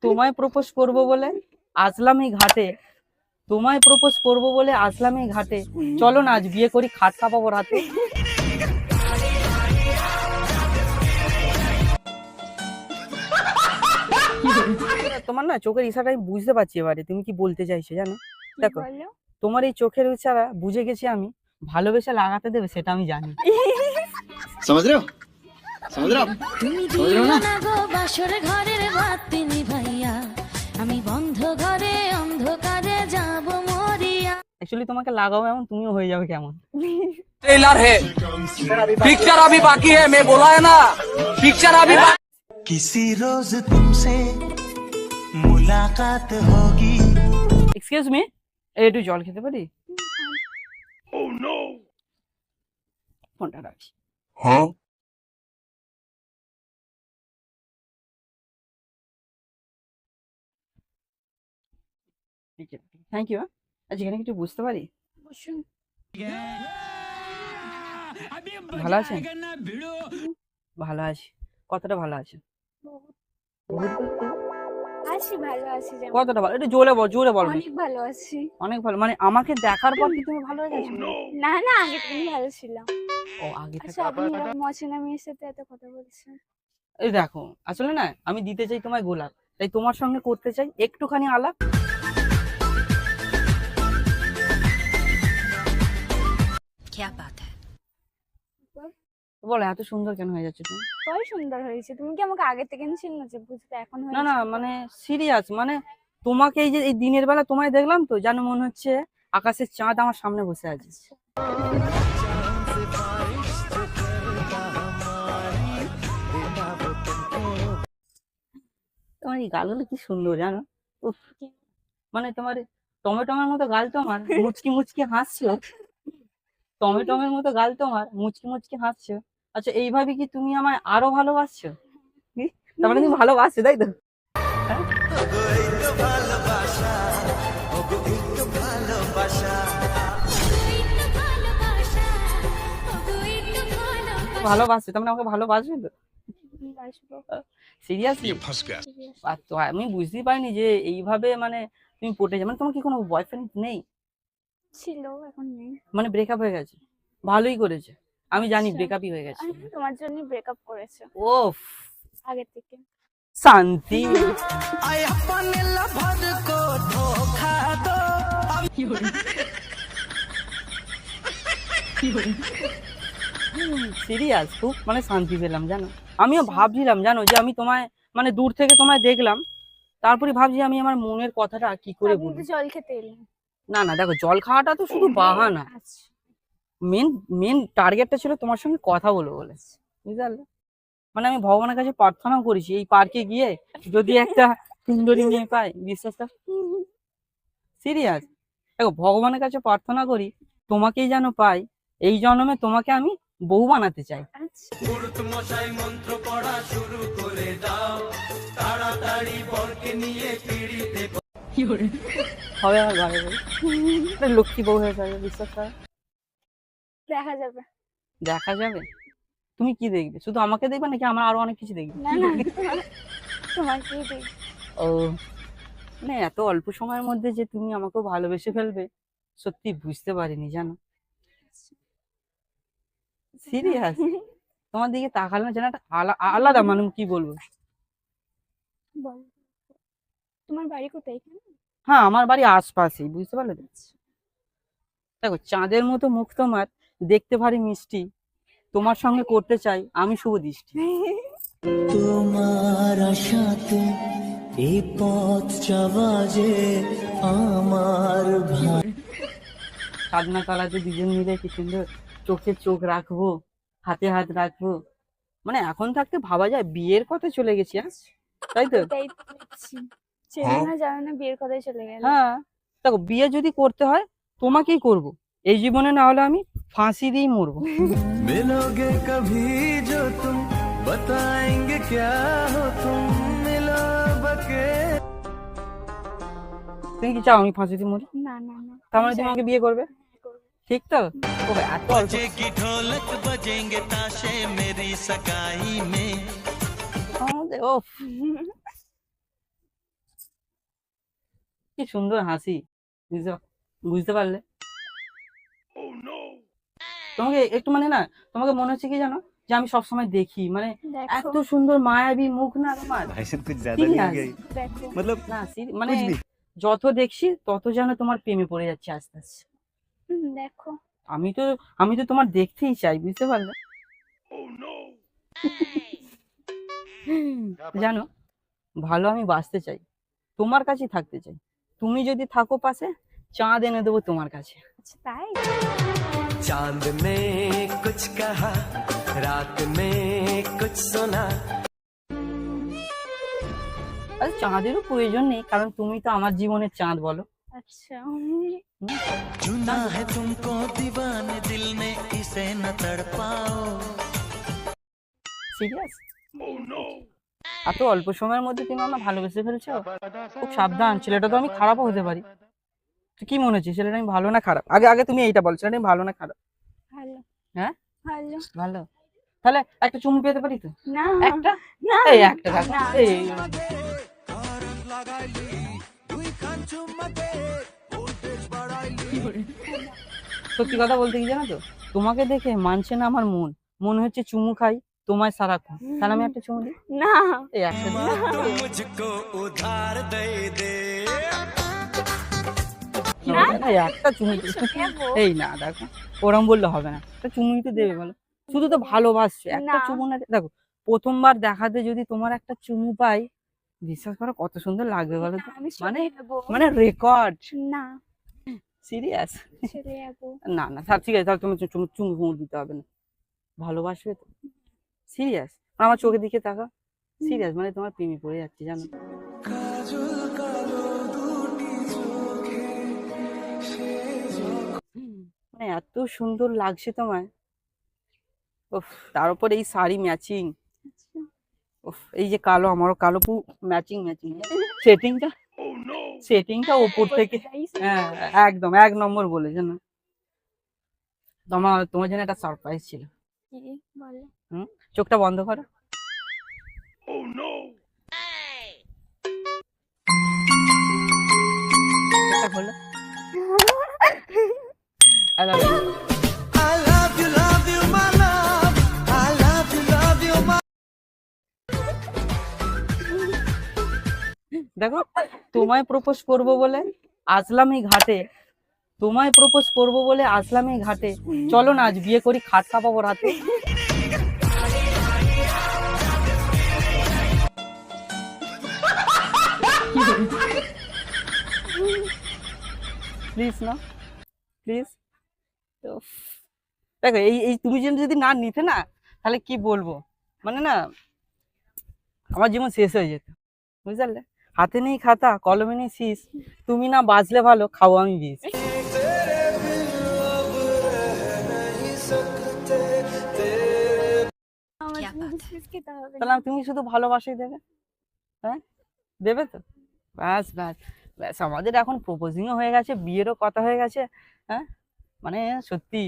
তোমায় প্রপোজ করব বলে আসলাম এই ঘাটে, তোমায় প্রপোজ করব বলে আসলাম এই ঘাটে, চলো না আজ বিয়ে করি, খাট কাঁপাবো রাতে। তোমার না চোখের ইশারা আমি বুঝতে পারছি এবারে তুমি কি বলতে চাইছো জানো। দেখো তোমার এই চোখের ইশারা বুঝে গেছি আমি, ভালোবেসে লাগাতে দেবে সেটা আমি জানি। समझ रहे हो समझ रहे हो তুমি समझ रहे हो ना দিও না গো বাসর ঘরের বাতি নিভাইয়া, আমি বন্ধ ঘরে অন্ধকারে যাব মরিয়া। অ্যাকচুয়ালি তোমাকে লাগাবো এমন তুমিও হয়ে যাবে কেমন। ट्रेलर है, पिक्चर अभी बाकी है, मैं बोला है ना पिक्चर अभी किसी रोज तुमसे मुलाकात होगी। এক্সকিউজ মি, একটু জল খেতে পারি? ফোনটা রাখি। Thank you. আচ্ছা এখানে কিছু বুঝতে পারি? ভালো আছেন? ভালো আছি। কতটা ভালো আছেন? আছি, ভালো আছি। কতটা ভালো? একটু জোরে বল, জোরে বল। অনেক ভালো আছি। অনেক ভালো মানে আমাকে দেখার পর কি তুমি ভালো হয়ে গেছো? না না, আগে থেকে ভালো ছিলাম। ও আগে থেকে। আচ্ছা, আপনি এরকম অচেনা মেয়ের সাথে এত কথা বলছেন? এই দেখো আসলে না আমি দিতে চাই তোমায় গোলাপ, তাই তোমার সঙ্গে করতে চাই একটুখানি আলাপ। क्या बात है? বলো এত সুন্দর কেন হয়ে যাচ্ছে তুমি? কই সুন্দর হয়েছে? তুমি কি আমাকে আগে থেকে চিনো যে বুঝতে এখন না হয়েছে? না মানে সিরিয়াস, মানে তোমাকে এই যে এই দিনের বেলা তোমায় দেখলাম তো যেন মনে হচ্ছে আকাশের চাঁদ আমার সামনে বসে আছে। তোমার এই গালগুলো কি সুন্দর জানো। উফ, মানে তোমার টমেটোমের মতো গাল তোমার, মুচকি মুচকি হাসছো। টমেটোমের মতো গাল তোমার, মুচকি মুচকি হাসছো। আচ্ছা এইভাবে কি তুমি আমায় আরো ভালোবাসছো? কি? তার মানে তুমি ভালোবাসছো তাই তো? হ্যাঁ? ভালোবাসছো তার মানে আমাকে ভালোবাসবে তো? আসবো। সিরিয়াসলি? আর তো আমি বুঝতেই পারিনি যে এইভাবে মানে তুমি পটে যাবে। মানে তোমার কি কোনো বয়ফ্রেন্ড নেই? ছিল, এখন নেই। মানে ব্রেকআপ হয়ে গেছে? ভালোই করেছে, আমি জানি আচ্ছা। ব্রেকআপই হয়ে গেছে। আমি তোমার জন্য ব্রেকআপ করেছে ওফ আগে থেকে। শান্তি। आए अपने लभर को धोखा दो। সিরিয়াস খুব মানে শান্তি পেলাম জানো। আমিও ভাবছিলাম জানো যে আমি তোমায় মানে দূর থেকে তোমায় দেখলাম, তারপরে ভাবছি আমি আমার মনের কথাটা কি করে আপনি বলবো। তো জল খেতে এলেন। না না দেখো জল খাওয়াটা তো শুধু বাহানা, আচ্ছা। মেন মেন টার্গেটটা ছিল তোমার সঙ্গে কথা বলবো বলে, বুঝতে পারলে। মানে আমি ভগবানের কাছে প্রার্থনা করেছি এই পার্কে গিয়ে যদি একটা সুন্দরী মেয়ে পাই, বিশ্বাসটা সিরিয়াস। দেখো ভগবানের কাছে প্রার্থনা করি তোমাকেই যেন পাই, এই জন্মে তোমাকে আমি বউ বানাতে চাই। আচ্ছা। হবে আমার ঘরে লক্ষ্মী বউ হয়ে যাবে, বিশ্বাস করো। দেখা যাবে। দেখা যাবে? তুমি কি দেখবে? শুধু আমাকে দেখবে নাকি আমার আরো অনেক কিছু দেখবে? না না, তোমার কি দেখ। ও মানে এত অল্প সময়ের মধ্যে যে তুমি আমাকেও ভালোবেসে ফেলবে সত্যি বুঝতে পারিনি জানো। সিরিয়াস তোমার দিকে তাকালে না যেন একটা আলাদা মানে কি বলবো। বল, তোমার বাড়ি কোথায়? এখানে? হ্যাঁ আমার বাড়ি আশপাশেই, বুঝতে পারলে তো? দেখো চাঁদের মতো মুখ তোমার, দেখতে ভারী মিষ্টি, তোমার সঙ্গে করতে চাই আমি শুভ দৃষ্টি। তোমার আশাতে এই পথ যাওয়া যে আমার ভাই। সাধনা কালাতে দুজন মিলে কি সুন্দর চোখে চোখ রাখবো, হাতে হাত রাখবো। মানে এখন থাকতে ভাবা যায় বিয়ের কথা চলে গেছি। হ্যাঁ তাই তো? তাই তো দেখছি। চেনো না জানো না বিয়ের কথাই চলে গেল। হ্যাঁ দেখো বিয়ে যদি করতে হয় তোমাকেই করব, এই জীবনে না হলে আমি ফাঁসি দিয়েই মরবো। मिलोगे कभी जो तुम बताएंगे क्या हो तुम मिलो बके। তুমি কি চাও আমি ফাঁসি দিয়ে মরি? না না না, তার মানে তুমি আমাকে বিয়ে করবে, ঠিক তো? ও এত অল্প। बजेगी ढोलक बजेंगे ताशे मेरी सगाई में। ও কি সুন্দর হাসি, বুঝতে বুঝতে পারলে? তোমাকে একটু মানে না, তোমাকে মনে হচ্ছে কি জানো, যে আমি সবসময় দেখি, মানে দেখো এত সুন্দর মায়াবী মুখ না তোমার। भाई साहब कुछ ज्यादा नहीं हो गया ये? দেখো मतलब না মানে कुछ भी যত দেখছি তত যেন তোমার প্রেমে পড়ে যাচ্ছে আস্তে আস্তে। দেখো আমি তো আমি তো তোমার দেখতেই চাই, বুঝতে পারলে? জানো, ভালো আমি বাঁচতে চাই, তোমার কাছেই থাকতে চাই। তুমি যদি থাকো পাশে, চাঁদ এনে দেবো তোমার কাছে। আচ্ছা তাই? चांद ने कुछ कहा, रात में कुछ सुना। আর চাঁদেরও প্রয়োজন নেই, কারণ তুমি তো আমার জীবনের চাঁদ, বলো। আচ্ছা चुना है तुमको दीवाने दिल ने इसे न तड़पाओ। সিরিয়াস? এত অল্প সময়ের মধ্যে তুমি আমার ভালোবেসে ফেলছো? খুব সাবধান, ছেলেটা তো আমি খারাপও হতে পারি। তো কি মনে হচ্ছে, ছেলেটা আমি ভালো না খারাপ? আগে আগে তুমি এইটা বল, ছেলেটা আমি ভালো না খারাপ? ভালো হ্যাঁ ভালো ভালো। তাহলে একটা চুমু পেতে পারি তো? না একটা, না এই একটা দেখো, না। এই সত্যি কথা বলতে কি জানো তো, তোমাকে দেখে মানছে না আমার মন, মনে হচ্ছে চুমু খাই তোমায় সারাক্ষণ। তাহলে আমি একটা চুমু দিই, না এই একটা দিই। तू मुझको उधार दे दे। এই একটা চুমু দিই। নেবো। এই না দেখো, ওরম বললে হবে না, একটা চুমুই তো দেবে বলো। শুধু তো ভালোবাসছো, একটা না। চুমু না দেখো, প্রথমবার দেখাতে যদি তোমার একটা চুমু পাই, বিশ্বাস করো কত সুন্দর লাগবে বলো তো। আমি মানে চলে যাবো। মানে রেকর্ড। না সিরিয়াস? চলে যাবো। না না থাক, ঠিক আছে, তাহলে তুমি চুমু চুমু ফুমু দিতে হবে না। ভালোবাসবে তো? সিরিয়াস? আমার চোখের দিকে তাকা, সিরিয়াস, মানে তোমার প্রেমে পড়ে যাচ্ছে জানো। মানে এত সুন্দর লাগছে তোমায়, উফ, তার উপর এই শাড়ি ম্যাচিং, উফ, এই যে কালো, আমারও কালো, পুরো ম্যাচিং ম্যাচিং সেটিংটা, সেটিংটা ওপর থেকে, হ্যাঁ একদম এক নম্বর বলেছে না। তোমার জন্য একটা সারপ্রাইজ ছিল। কি বলো? চোখটা বন্ধ করো। চোখটা খোলো। I love you. I love you, my love. I love you, my. দেখো, তোমায় প্রপোজ করব বলে আসলাম এই ঘাটে, তোমায় প্রপোজ করব বলে আসলাম এই ঘাটে, চলো না আজ বিয়ে করি, খাট কাঁপাবো রাতে। প্লিজ না, প্লিজ। দেখো, এই এই তুমি যদি না নিতে না, তাহলে কি বলবো, মানে না, আমার জীবন শেষ হয়ে যেত, বুঝতে পারলে? হাতে নেই খাতা, কলমে নেই শীষ, তুমি না বাজলে ভালো, খাও আমি বিষ। আমার জন্য বিস্কুট খেতে হবে না। তাহলে তুমি শুধু ভালোবাসাই দেবে, হ্যাঁ দেবে তো? ব্যাস ব্যাস ব্যাস, আমাদের এখন প্রপোজিংও হয়ে গেছে, বিয়েরও কথা হয়ে গেছে, হ্যাঁ মানে সত্যি।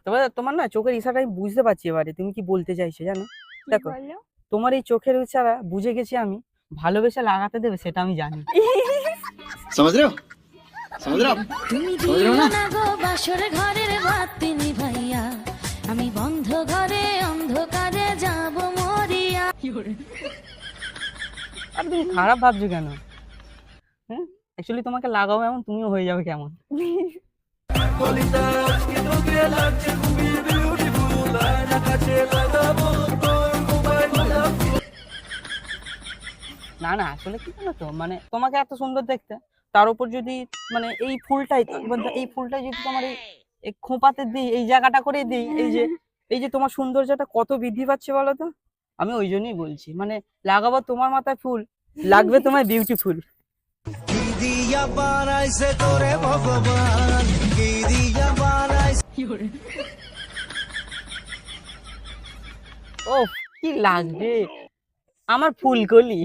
তবে তোমার না চোখের ইশারা আমি বুঝতে পারছি এবারে তুমি কি বলতে চাইছো জানো। কি দেখো, বলো? তোমার এই চোখের ইশারা বুঝে গেছি আমি, ভালোবেসে লাগাতে দেবে সেটা আমি জানি। समझ रहे हो समझ रहे हो आप? তুমি समझ रहे हो দিও ना? না গো বাসর ঘরের বাতি নিভাইয়া, আমি বন্ধ ঘরে অন্ধকারে যাব মরিয়া। আর তুমি খারাপ ভাবছো কেন? হ্যাঁ, অ্যাকচুয়ালি তোমাকে লাগাবো এমন, তুমিও হয়ে যাবে কেমন। না না, আসলে কি জানো তো, মানে তোমাকে এত সুন্দর দেখতে, তার উপর যদি মানে এই ফুলটাই, এই ফুলটাই যদি তোমার এই খোঁপাতে দিই, এই জায়গাটা করে দিই, এই যে তোমার সৌন্দর্যটা কত বৃদ্ধি পাচ্ছে বলো তো। আমি ওই জন্যই বলছি, মানে লাগাবো তোমার মাথায় ফুল, লাগবে তোমায় বিউটিফুল। की दिया बाराई से तोरे भगवान, की दिया बाराई से। ও কি লাগবে আমার ফুলকলি।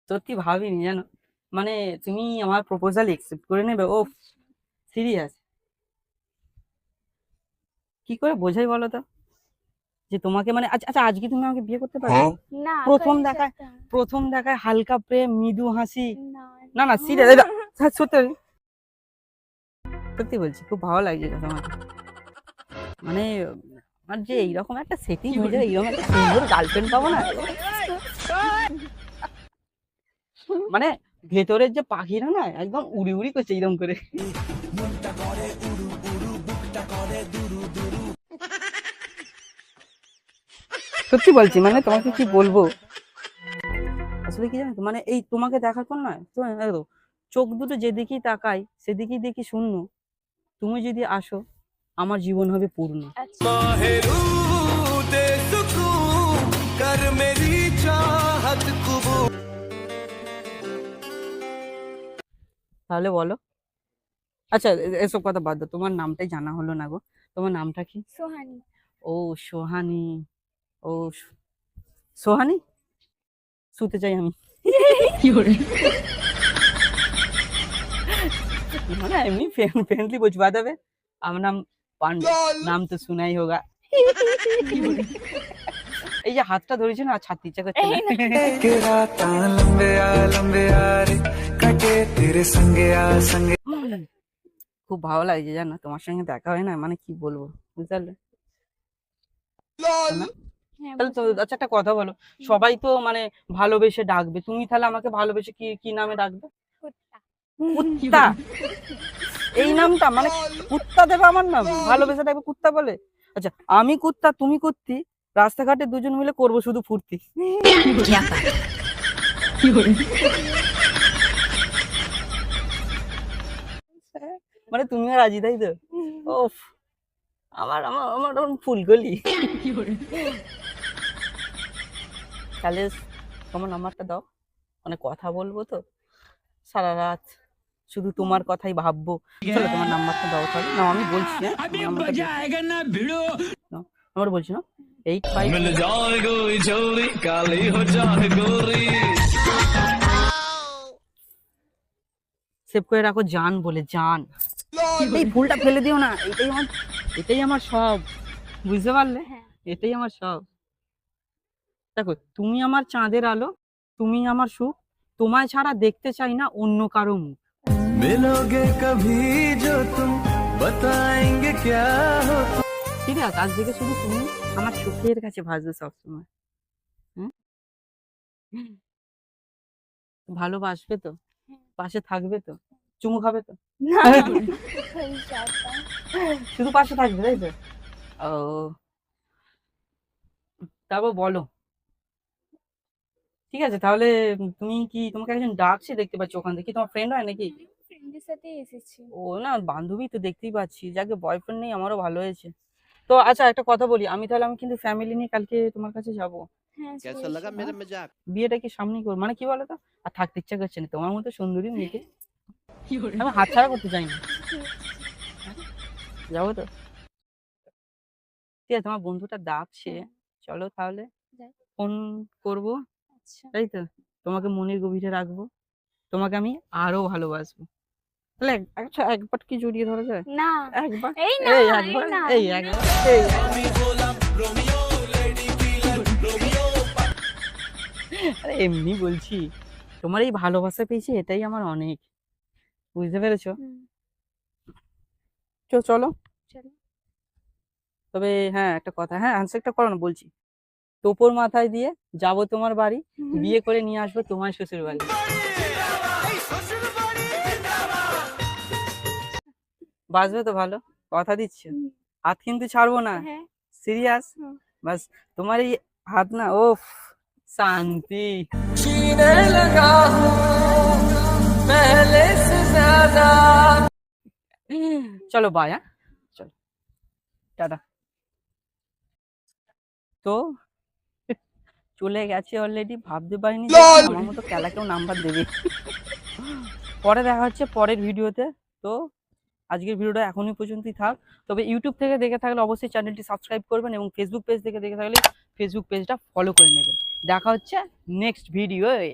সত্যি ভাবিনি জানো, মানে তুমি আমার প্রপোজাল একসেপ্ট করে নেবে, ও সিরিয়াস। কি করে বোঝাই বলো তো, যে তোমাকে মানে আচ্ছা আচ্ছা আজকে তুমি আমাকে বিয়ে করতে পারবে? না প্রথম করে দেখায় যেতাম। প্রথম দেখায় হালকা প্রেম, মৃদু হাসি। না না না সিরিয়াস, সত্যি সত্যি বলছি, খুব ভালো লাগছে কথা আমার। মানে আমার যে এইরকম একটা সেটিং হয়ে যায়, এইরকম একটা সুন্দর গার্লফ্রেন্ড পাবো না, মানে ভেতরের যে পাখিরা না একদম উড়ি উড়ি করছে এইরকম করে। সত্যি বলছি, মানে তোমাকে কি বলবো, আসলে কি জানো তো, মানে এই তোমাকে দেখার পর না তো দেখো, চোখ দুটো যেদিকেই তাকাই সেদিকেই দেখি শূন্য। তুমি যদি আসো আমার জীবন হবে পূর্ণ। আচ্ছা माहिरू दे सुकून कर मेरी चाहत कबूल। তাহলে বলো, আচ্ছা এসব কথা বাদ দাও, তোমার নামটাই জানা হলো না গো, তোমার নামটা কি? সোহানি। ও সোহানি, ও সোহানি, শুতে চাই আমি। মানে এমনি ফ্রেন্ডলি বলছি, বাদ হবে আমার নাম পান্ডু, নাম তো শোনাই হোগা। এই যে হাতটা ধরেছে না, আর ছাড়তে ইচ্ছা করছে না। के रात लंबे आ रे कटे तेरे संगे आ संगे। খুব ভালো লাগছে জানো, তোমার সঙ্গে দেখা হয় না, মানে কি বলবো, বুঝতে পারলে? না? হ্যাঁ তাহলে তো বুঝলাম। আচ্ছা একটা কথা বলো, সবাই তো মানে ভালোবেসে ডাকবে, তুমি তাহলে আমাকে ভালোবেসে কি কি নামে ডাকবে? কুত্তা। কুত্তা? এই নামটা মানে কুত্তা দেবে আমার নাম, ভালোবেসে ডাকবে কুত্তা বলে? আচ্ছা আমি কুত্তা তুমি কুত্তি, রাস্তাঘাটে দুজন মিলে করবো শুধু ফুর্তি। মানে তুমিও রাজি তাই তো? ওফ, আমার আমার আমার ওরকম ফুলকলি। তাহলে তোমার নাম্বারটা দাও, মানে কথা বলবো তো সারা রাত, শুধু তোমার কথাই ভাববো। চলো তোমার নাম্বারটা দাও তাহলে। না আমি বলছি, হ্যাঁ নাম্বার বলছি না, 85 मिल जाए कोई छोरी काली हो जाए गोरी। সেভ করে রাখো জান বলে, জান। এই ফুলটা ফেলে দিও না, এটাই আমার সব, বুঝতে পারলে? হ্যাঁ। এটাই আমার সব। দেখো তুমি আমার চাঁদের আলো, তুমি আমার সুখ, তোমায় ছাড়া দেখতে চাই না অন্য কারো মুখ। मिलोगे कभी जो तुम बताएंगे क्या हो। ঠিক আছে, আজ থেকে শুধু তুমি আমার সুখের কাছে ভাসবে সবসময়। হুম? ভালোবাসবে তো, পাশে থাকবে তো, চুমু খাবে তো, না ওই চাপা। শুধু পাশে থাকবে তাই তো? ও তারপর বলো, ঠিক আছে তাহলে তুমি কি, তোমাকে একজন ডাকছে দেখতে পাচ্ছি ওখান থেকে, কি তোমার ফ্রেন্ড হয় নাকি? ফ্রেন্ডের সাথে এসেছি। ও না বান্ধবী তো দেখতেই পাচ্ছি, যাকে বয়ফ্রেন্ড নেই আমারও ভালো হয়েছে। তো আচ্ছা একটা কথা বলি, আমি কিন্তু ফ্যামিলি নিয়ে কালকে তোমার কাছে যাব। হ্যাঁ कैसा চলে लगा এসো। मेरा मजाक? বিয়েটা কি সামনেই করবো, মানে কি বলতো, আর থাকতে ইচ্ছা করছে না, তোমার মতো সুন্দরী মেয়েকে আমি হাতছাড়া করতে চাই না। যাবো তো? ঠিক আছে, তোমার বন্ধুটা ডাকছে, হ্যাঁ। চলো তাহলে যাই। ফোন করবো, আচ্ছা তাই তো? তোমাকে মনের গভীরে রাখবো, তোমাকে আমি আরো ভালোবাসবো। তাহলে আচ্ছা একবার কি জড়িয়ে ধরা যায়? না একবার, এই না এই এই একবার, না এই একবার, এই আরে এমনি বলছি, তোমার এই ভালোবাসা পেয়েছি এটাই আমার অনেক, বুঝতে পেরেছো? হুম, চলো। চলো। তবে হ্যাঁ একটা কথা, হ্যাঁ হ্যান্ডশেকটা করো না বলছি। টোপর মাথায় দিয়ে যাবো তোমার বাড়ি, বিয়ে করে নিয়ে আসবো তোমার শ্বশুর বাড়ি। বাসবে তো ভালো, কথা দিচ্ছি, হুম, হাত কিন্তু ছাড়বো না, হ্যাঁ সিরিয়াস। হুম। বাস তোমার এই হাত না, ওফ শান্তি। जीने लगा हूँ पहले से ज्यादा। চলো বাই, হ্যাঁ চলো, টাটা। তো চলে গেছে অলরেডি, ভাবতে পারিনি যে আমার মতো কেউ নাম্বার দেবে। পরে দেখা হচ্ছে পরের ভিডিওতে। তো আজকের ভিডিওটা এখনই পর্যন্তই থাক। তবে ইউটিউব থেকে দেখে থাকলে অবশ্যই চ্যানেলটি সাবস্ক্রাইব করবেন, এবং ফেসবুক পেজ থেকে দেখে থাকলে ফেসবুক পেজটা ফলো করে নেবেন। দেখা হচ্ছে নেক্সট ভিডিওয়ে।